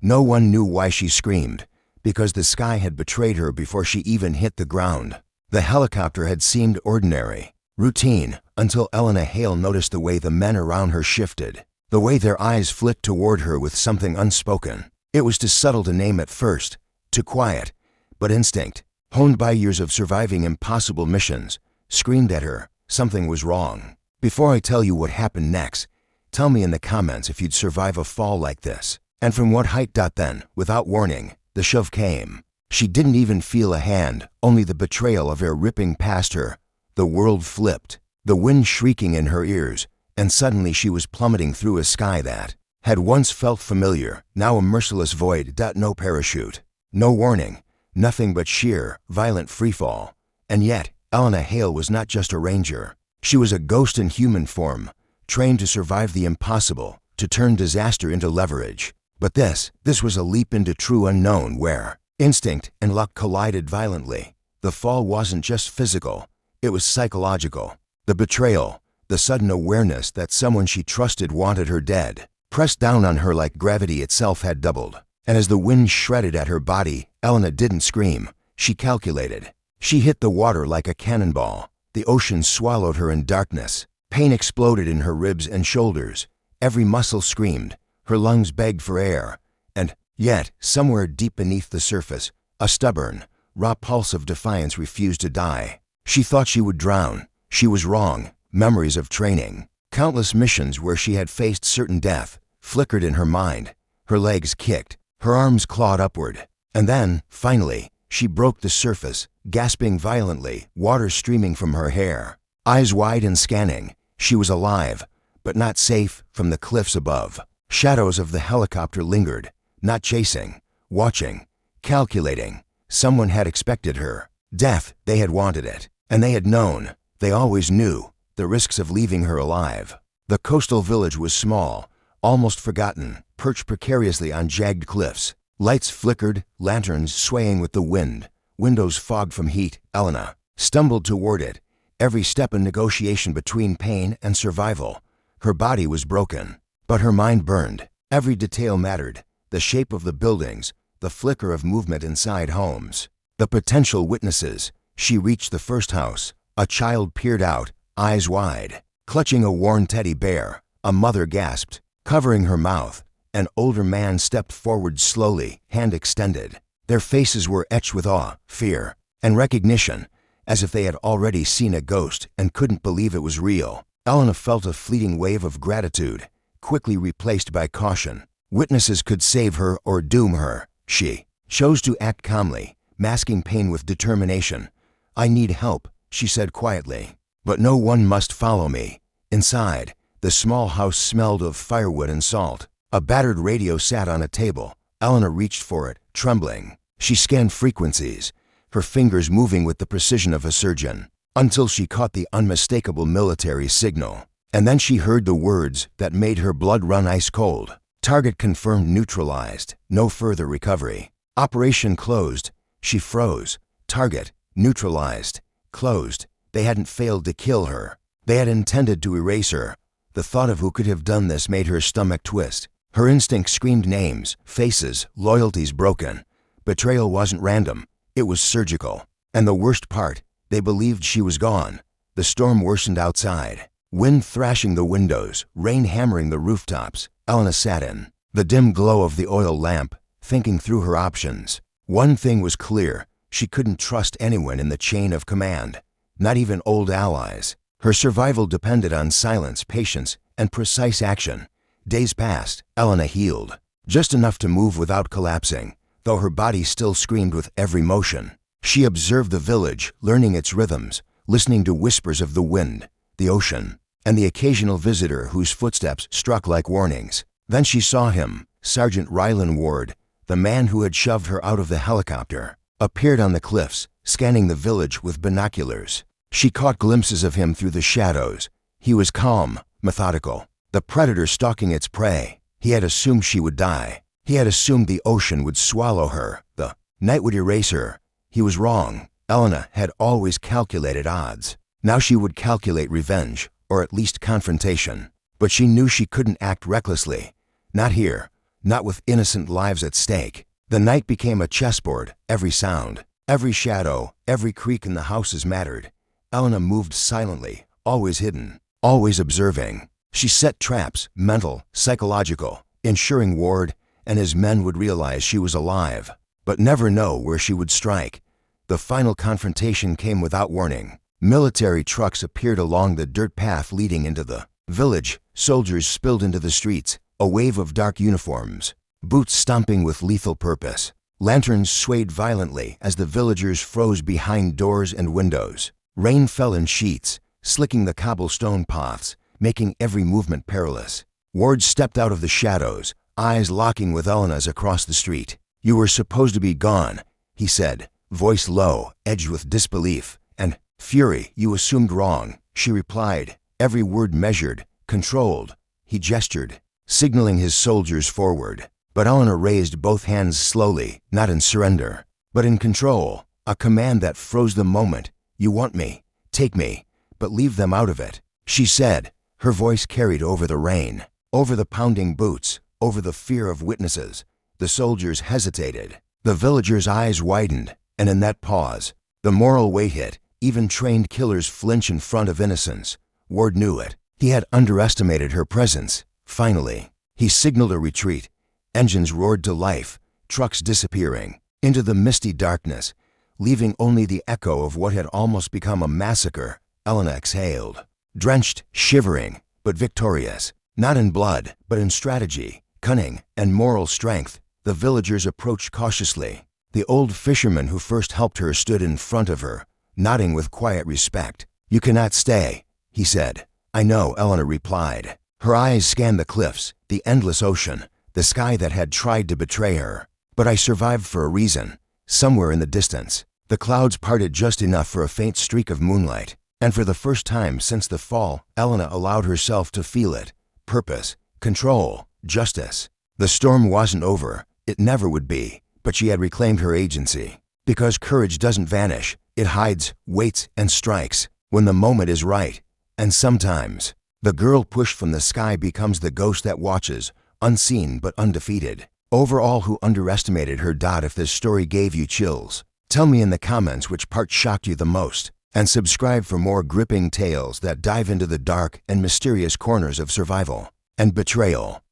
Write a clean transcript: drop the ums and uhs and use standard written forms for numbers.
No one knew why she screamed, because the sky had betrayed her before she even hit the ground. The helicopter had seemed ordinary, routine, until Elena Hale noticed the way the men around her shifted, the way their eyes flicked toward her with something unspoken. It was too subtle to name at first, too quiet, but instinct, honed by years of surviving impossible missions, screamed at her something was wrong. Before I tell you what happened next, tell me in the comments if you'd survive a fall like this, and from what height. Then, without warning, the shove came. She didn't even feel a hand, only the betrayal of air ripping past her. The world flipped, the wind shrieking in her ears, and suddenly she was plummeting through a sky that had once felt familiar, now a merciless void. No parachute, no warning, nothing but sheer, violent freefall. And yet, Elena Hale was not just a ranger. She was a ghost in human form, trained to survive the impossible, to turn disaster into leverage. But this was a leap into true unknown where instinct and luck collided violently. The fall wasn't just physical, it was psychological. The betrayal, the sudden awareness that someone she trusted wanted her dead, pressed down on her like gravity itself had doubled. And as the wind shredded at her body, Elena didn't scream. She calculated. She hit the water like a cannonball. The ocean swallowed her in darkness. Pain exploded in her ribs and shoulders. Every muscle screamed. Her lungs begged for air. And yet, somewhere deep beneath the surface, a stubborn, raw pulse of defiance refused to die. She thought she would drown. She was wrong. Memories of training, countless missions where she had faced certain death, flickered in her mind. Her legs kicked. Her arms clawed upward. And then, finally, she broke the surface, gasping violently, water streaming from her hair. Eyes wide and scanning, she was alive, but not safe from the cliffs above. Shadows of the helicopter lingered, not chasing, watching, calculating. Someone had expected her. Death, they had wanted it. And they had known, they always knew, the risks of leaving her alive. The coastal village was small, almost forgotten, perched precariously on jagged cliffs. Lights flickered, lanterns swaying with the wind, windows fogged from heat. Elena stumbled toward it, every step a negotiation between pain and survival. Her body was broken, but her mind burned. Every detail mattered, the shape of the buildings, the flicker of movement inside homes, the potential witnesses. She reached the first house. A child peered out, eyes wide, clutching a worn teddy bear. A mother gasped, covering her mouth. An older man stepped forward slowly, hand extended. Their faces were etched with awe, fear, and recognition, as if they had already seen a ghost and couldn't believe it was real. Elena felt a fleeting wave of gratitude, quickly replaced by caution. Witnesses could save her or doom her. She chose to act calmly, masking pain with determination. "I need help," she said quietly, "but no one must follow me." Inside, the small house smelled of firewood and salt. A battered radio sat on a table. Elena reached for it, trembling. She scanned frequencies, her fingers moving with the precision of a surgeon, until she caught the unmistakable military signal. And then she heard the words that made her blood run ice cold. Target confirmed, neutralized, no further recovery. Operation closed. She froze. Target neutralized, closed. They hadn't failed to kill her. They had intended to erase her. The thought of who could have done this made her stomach twist. Her instinct screamed names, faces, loyalties broken. Betrayal wasn't random. It was surgical. And the worst part, they believed she was gone. The storm worsened outside. Wind thrashing the windows, rain hammering the rooftops. Elena sat in the dim glow of the oil lamp, thinking through her options. One thing was clear. She couldn't trust anyone in the chain of command, not even old allies. Her survival depended on silence, patience, and precise action. Days passed. Elena healed, just enough to move without collapsing, though her body still screamed with every motion. She observed the village, learning its rhythms, listening to whispers of the wind, the ocean, and the occasional visitor whose footsteps struck like warnings. Then she saw him, Sergeant Rylan Ward, the man who had shoved her out of the helicopter, appeared on the cliffs, scanning the village with binoculars. She caught glimpses of him through the shadows. He was calm, methodical, the predator stalking its prey. He had assumed she would die. He had assumed the ocean would swallow her, the night would erase her. He was wrong. Elena had always calculated odds. Now she would calculate revenge, or at least confrontation. But she knew she couldn't act recklessly. Not here, not with innocent lives at stake. The night became a chessboard. Every sound, every shadow, every creak in the houses mattered. Elena moved silently, always hidden, always observing. She set traps, mental, psychological, ensuring Ward and his men would realize she was alive, but never know where she would strike. The final confrontation came without warning. Military trucks appeared along the dirt path leading into the village. Soldiers spilled into the streets, a wave of dark uniforms, boots stomping with lethal purpose. Lanterns swayed violently as the villagers froze behind doors and windows. Rain fell in sheets, slicking the cobblestone paths, making every movement perilous. Ward stepped out of the shadows, eyes locking with Elena's across the street. "You were supposed to be gone," he said, voice low, edged with disbelief and fury. "You assumed wrong," she replied, every word measured, controlled. He gestured, signaling his soldiers forward, but Elena raised both hands slowly, not in surrender, but in control, a command that froze the moment. "You want me? Take me, but leave them out of it," she said. Her voice carried over the rain, over the pounding boots, over the fear of witnesses. The soldiers hesitated. The villagers' eyes widened, and in that pause, the moral weight hit. Even trained killers flinch in front of innocence. Ward knew it. He had underestimated her presence. Finally, he signaled a retreat. Engines roared to life, trucks disappearing into the misty darkness, leaving only the echo of what had almost become a massacre. Elena exhaled, drenched, shivering, but victorious, not in blood, but in strategy, cunning, and moral strength. The villagers approached cautiously. The old fisherman who first helped her stood in front of her, nodding with quiet respect. "You cannot stay," he said. "I know," Elena replied. Her eyes scanned the cliffs, the endless ocean, the sky that had tried to betray her. "But I survived for a reason." Somewhere in the distance, the clouds parted just enough for a faint streak of moonlight, and for the first time since the fall, Elena allowed herself to feel it. Purpose, control, justice. The storm wasn't over. It never would be, but she had reclaimed her agency. Because courage doesn't vanish. It hides, waits, and strikes when the moment is right. And sometimes, the girl pushed from the sky becomes the ghost that watches, unseen but undefeated. Over all who underestimated her. If this story gave you chills, tell me in the comments which part shocked you the most. And subscribe for more gripping tales that dive into the dark and mysterious corners of survival and betrayal.